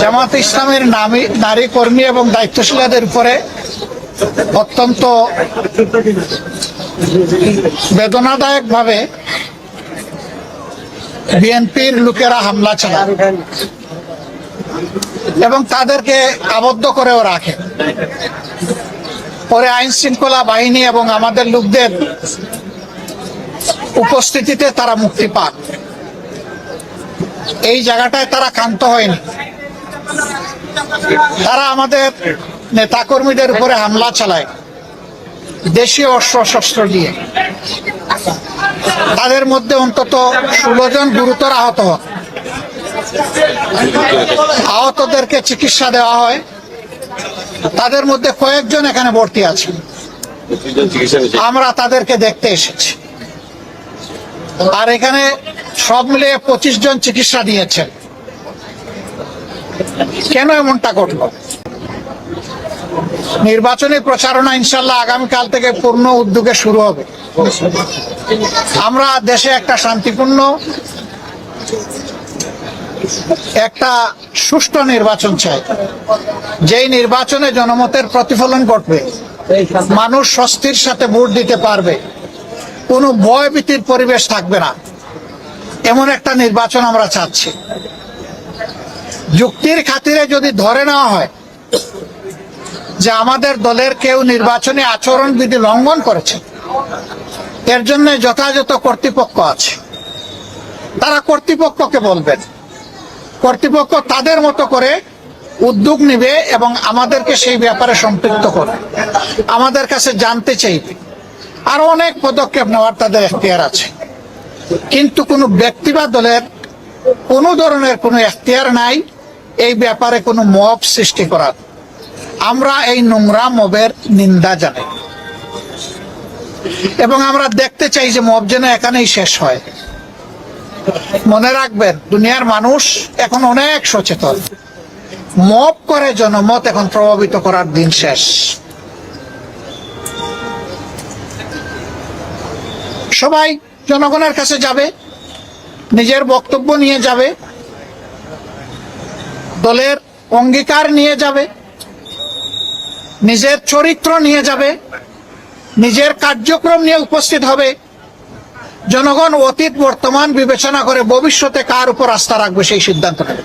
জামাত ইসলামের নারী কর্মী এবং দায়িত্বশীলদের উপরে অত্যন্ত বেদনাদায়ক ভাবে বিএনপির লোকেরা হামলা চালায় এবং তাদেরকে আবদ্ধ করেও রাখে। পরে আইন শৃঙ্খলা বাহিনী এবং আমাদের লোকদের উপস্থিতিতে তারা মুক্তি পান। এই জায়গাটায় তারা ক্ষান্ত হয়নি। তারা আমাদের নেতাকর্মীদের উপরে হামলা চালায় দেশীয় অস্ত্র দিয়ে। তাদের মধ্যে অন্তত 16 জন গুরুতর আহত হন। আহতদেরকে চিকিৎসা দেওয়া হয়। তাদের মধ্যে কয়েকজন এখানে ভর্তি আছেন। আমরা তাদেরকে দেখতে এসেছি। আর এখানে সব মিলিয়ে 25 জন চিকিৎসা দিয়েছেন। কেন এমনটা ঘটল? নির্বাচনী প্রচারণা ইনশাল্লাহ আগামীকাল থেকে পূর্ণ উদ্যোগে শুরু হবে। আমরা দেশে একটা শান্তিপূর্ণ একটা সুষ্ঠু নির্বাচন চাই, যেই নির্বাচনে জনমতের প্রতিফলন ঘটবে, মানুষ স্বস্তির সাথে ভোট দিতে পারবে, কোনো ভয়ভীতির পরিবেশ থাকবে না, এমন একটা নির্বাচন আমরা চাচ্ছি। যুক্তির খাতিরে যদি ধরে নেওয়া হয় যে আমাদের দলের কেউ নির্বাচনী আচরণবিধি লঙ্ঘন করেছে, এর জন্য যথাযথ কর্তৃপক্ষ আছে, তারা কর্তৃপক্ষকে বলবেন। কর্তৃপক্ষ তাদের মতো করে উদ্যোগ নিবে এবং আমাদেরকে সেই ব্যাপারে সম্পৃক্ত করবে, আমাদের কাছে জানতে চাইবে। আরো অনেক পদক্ষেপ নেওয়ার তাদের এখতিয়ার আছে। কিন্তু কোনো ব্যক্তি বা দলের কোনো ধরনের কোনো এখতিয়ার নাই এই ব্যাপারে কোনো মব সৃষ্টি করার। আমরা এই নোংরা মবের নিন্দা জানাই এবং আমরা দেখতে চাই যে মব যেন এখানেই শেষ হয়। মনে রাখবেন, দুনিয়ার মানুষ এখন অনেক সচেতন। মব করে জনমত এখন প্রভাবিত করার দিন শেষ। সবাই জনগণের কাছে যাবে, নিজের বক্তব্য নিয়ে যাবে, দলের অঙ্গীকার নিয়ে যাবে, নিজের চরিত্র নিয়ে যাবে, নিজের কার্যক্রম নিয়ে উপস্থিত হবে। জনগণ অতীত বর্তমান বিবেচনা করে ভবিষ্যতে কার উপর আস্থা রাখবে সেই সিদ্ধান্ত নেবে।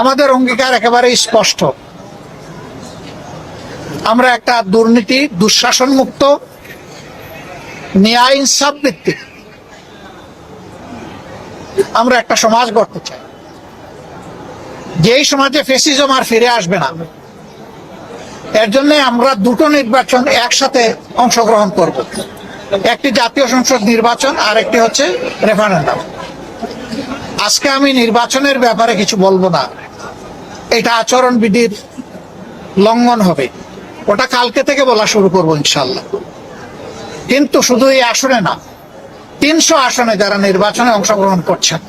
আমাদের অঙ্গীকার একেবারেই স্পষ্ট। আমরা একটা দুর্নীতি দুঃশাসন মুক্ত ন্যায় ইনসাফ ভিত্তিক আমরা একটা সমাজ গড়তে চাই, যেই সমাজে ফ্যাসিজম আর ফিরে আসবে না। এর জন্য আমরা দুটো নির্বাচন একসাথে অংশগ্রহণ করব, একটি জাতীয় সংসদ নির্বাচন আর একটি হচ্ছে রেফারেন্ডাম। আজকে আমি নির্বাচনের ব্যাপারে কিছু বলবো না, এটা আচরণবিধির লঙ্ঘন হবে, ওটা কালকে থেকে বলা শুরু করবো ইনশাল্লাহ। কিন্তু শুধু এই আসনে না, 300 আসনে যারা নির্বাচনে অংশগ্রহণ করছেন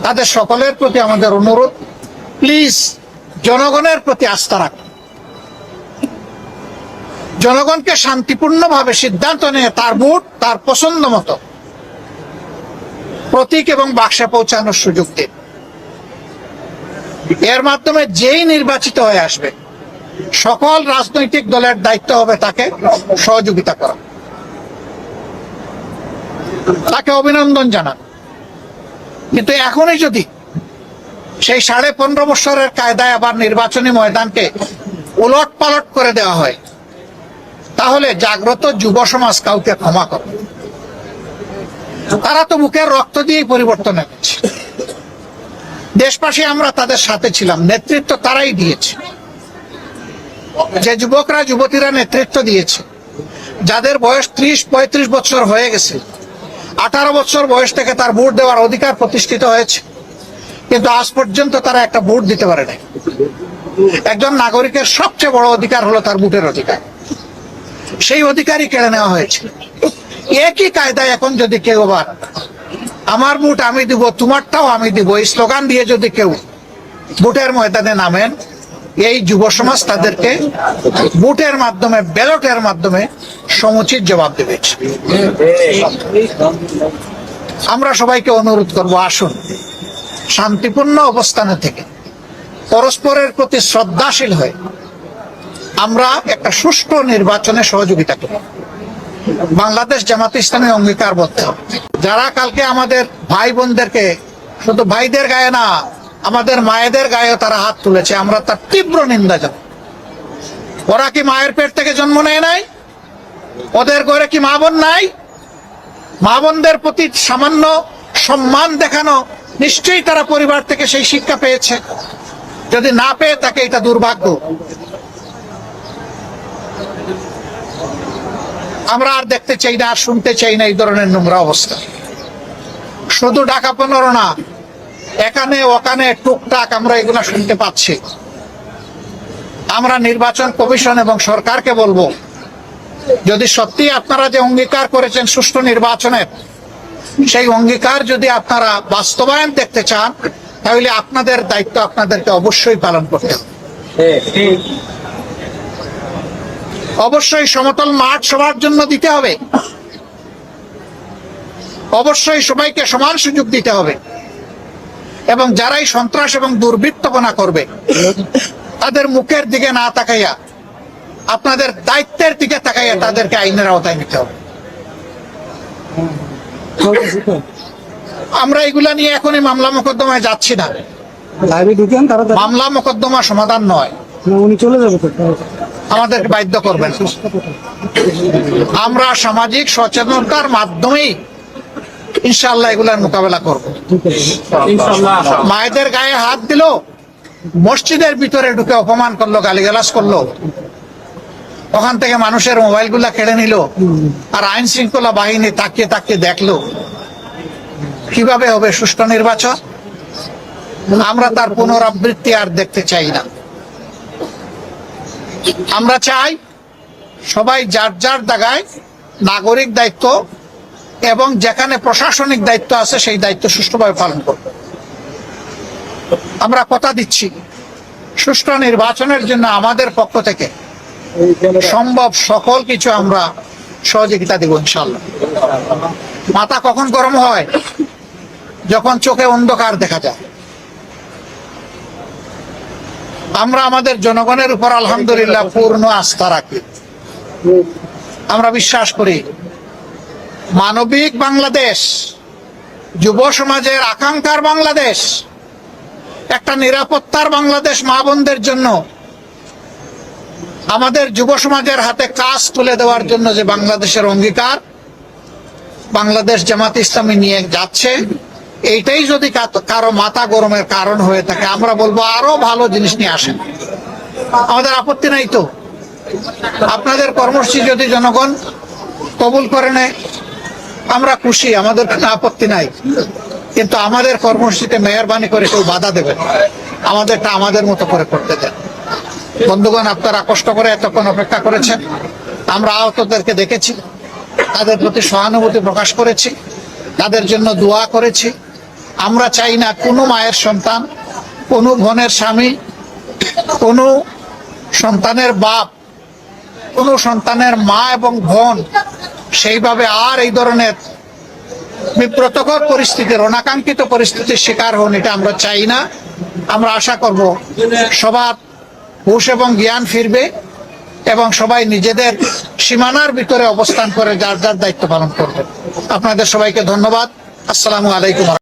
তাদের সকলের প্রতি আমাদের অনুরোধ, প্লিজ জনগণের প্রতি আস্থা রাখুন। জনগণকে শান্তিপূর্ণভাবে সিদ্ধান্ত নিয়ে তার ভোট তার পছন্দ মতো প্রতীক এবং বাক্সে পৌঁছানোর সুযোগ দিন। এর মাধ্যমে যেই নির্বাচিত হয়ে আসবে, সকল রাজনৈতিক দলের দায়িত্ব হবে তাকে সহযোগিতা করা, তাকে অভিনন্দন জানান। কিন্তু এখনই যদি সেই 15.5 বছরের কায়দায় আবার নির্বাচনী ময়দানকে উলট পালট করে দেওয়া হয়, তাহলে জাগ্রত যুব সমাজ কাউকে ক্ষমা করবে। তারা তো মুখের রক্ত দিয়েই পরিবর্তন এনেছে। দেশবাসী আমরা তাদের সাথে ছিলাম, নেতৃত্ব তারাই দিয়েছে। যে যুবকরা যুবতীরা নেতৃত্ব দিয়েছে, যাদের বয়স 30-35 বছর হয়ে গেছে, 18 বছর বয়স থেকে তার ভোট দেওয়ার অধিকার প্রতিষ্ঠিত হয়েছে, কিন্তু আজ পর্যন্ত তারা একটা ভোট দিতে পারে নাই। একজন নাগরিকের সবচেয়ে বড় অধিকার হলো তার ভোটের অধিকার। সেই অধিকারই কেড়ে নেওয়া হয়েছে। একই কায়দায় এখন যদি কেউ আবার আমার ভোট আমি দিব, তোমারটাও আমি দিব, এই স্লোগান দিয়ে যদি কেউ ভোটের ময়দানে নামেন, এই যুব সমাজ তাদেরকে ভোটের মাধ্যমে, ব্যালটের মাধ্যমে সমুচিত জবাব দেবে। আমরা সবাইকে অনুরোধ করব, আসুন শান্তিপূর্ণ অবস্থানে থেকে পরস্পরের প্রতি শ্রদ্ধাশীল হয়ে আমরা একটা সুষ্ঠু নির্বাচনে সহযোগিতা করি। বাংলাদেশ জামাতে ইসলামী অঙ্গীকারবদ্ধ, যারা কালকে আমাদের ভাই বোনদেরকে, শুধু ভাইদের গায়ে না, আমাদের মায়েদের গায়েও তারা হাত তুলেছে, আমরা তার তীব্র নিন্দা জানাই। ওরা কি মায়ের পেট থেকে জন্ম নেয় নাই? ওদের ঘরে কি মা বোন নাই? মা বোনদের প্রতি সামান্য সম্মান দেখানো, নিশ্চয়ই তারা পরিবার থেকে সেই শিক্ষা পেয়েছে। যদি না পেয়ে থাকে, এটা দুর্ভাগ্য। আমরা আর দেখতে চাই না, আর শুনতে চাই না এই ধরনের নোংরা অবস্থা। শুধু ঢাকা 15 না, এখানে ওখানে টুকটাক আমরা এগুলা শুনতে পাচ্ছি। আমরা নির্বাচন কমিশন এবং সরকারকে বলবো, যদি সত্যি আপনারা যে অঙ্গীকার করেছেন সুষ্ঠু নির্বাচনের, সেই অঙ্গীকার যদি আপনারা বাস্তবায়ন দেখতে চান, তাহলে আপনাদের দায়িত্ব আপনাদেরকে অবশ্যই পালন করতে হবে। অবশ্যই সমতল মাঠ সবার জন্য দিতে হবে, অবশ্যই সবাইকে সমান সুযোগ দিতে হবে, এবং যারাই সন্ত্রাস এবং দুর্বৃত্তপনা করবে তাদের মুখের দিকে না তাকাইয়া আপনাদের দায়িত্বের দিকে তাকাইয়া তাদেরকে আইনের আওতায় নিতে হবে। আমরা এগুলা নিয়ে এখনই মামলা মোকদ্দমায় যাচ্ছি না। মামলা মোকদ্দমা সমাধান নয়, উনি চলে যাবে, আমাদেরকে বাধ্য করবেন। আমরা সামাজিক সচেতনতার মাধ্যমেই ইনশাআল্লাহ এগুলার মোকাবেলা করব। মায়েদের গায়ে হাত দিল, মসজিদের ভিতরে ঢুকে অপমান করলো, গালিগালাজ করলো, ওখান থেকে মানুষের মোবাইল গুলা কেড়ে নিল, আর আইন শৃঙ্খলা বাহিনী তাকিয়ে তাকিয়ে দেখলো। কিভাবে হবে সুষ্ঠু নির্বাচন? আমরা তার পুনরাবৃত্তি আর দেখতে চাই না। আমরা চাই সবাই যার যার জায়গায় নাগরিক দায়িত্ব এবং যেখানে প্রশাসনিক দায়িত্ব আছে সেই দায়িত্ব সুষ্ঠুভাবে পালন করবে। আমরা কথা দিচ্ছি, সুষ্ঠু নির্বাচনের জন্য আমাদের পক্ষ থেকে সম্ভব সকল কিছু আমরা সহযোগিতা দেব ইনশাআল্লাহ। মাথা কখন গরম হয়? যখন চোখে অন্ধকার দেখা যায়। আমরা আমাদের জনগণের উপর আলহামদুলিল্লাহ পূর্ণ আস্থা রাখি। আমরা বিশ্বাস করি মানবিক বাংলাদেশ, যুব সমাজের আকাঙ্ক্ষার বাংলাদেশ, একটা নিরাপত্তার বাংলাদেশ মা বোনদের জন্য, আমাদের যুব সমাজের হাতে কাজ তুলে দেওয়ার জন্য যে বাংলাদেশের অঙ্গীকার বাংলাদেশ জামাত ইসলামী নিয়ে যাচ্ছে, এইটাই যদি কারো মাথা গরমের কারণ হয়ে থাকে, আমরা বলবো আরো ভালো জিনিস নিয়ে আসেন। আমাদের আপত্তি নাই তো। আপনাদের কর্মসূচি যদি জনগণ কবুল করে নেয়, আমরা খুশি, আমাদের কোনো আপত্তি নাই। কিন্তু আমাদের কর্মসূচিতে মেহরবানি করে কেউ বাধা দেবেন, আমাদেরটা আমাদের মতো করে করতে দেন। বন্ধুগণ, আপনারা কষ্ট করে এতক্ষণ অপেক্ষা করেছেন। আমরা আহতদেরকে দেখেছি, তাদের প্রতি সহানুভূতি প্রকাশ করেছি, তাদের জন্য দোয়া করেছি। আমরা চাই না কোনো মায়ের সন্তান, কোনো বোনের স্বামী, কোনো সন্তানের বাপ, কোনো সন্তানের মা এবং বোন সেইভাবে আর এই ধরনের বিব্রতকর পরিস্থিতির, অনাকাঙ্ক্ষিত পরিস্থিতির শিকার হন, এটা আমরা চাই না। আমরা আশা করব সবার হুঁশ এবং জ্ঞান ফিরবে এবং সবাই নিজেদের সীমানার ভিতরে অবস্থান করে যার যার দায়িত্ব পালন করবে। আপনাদের সবাইকে ধন্যবাদ। আসসালামু আলাইকুম।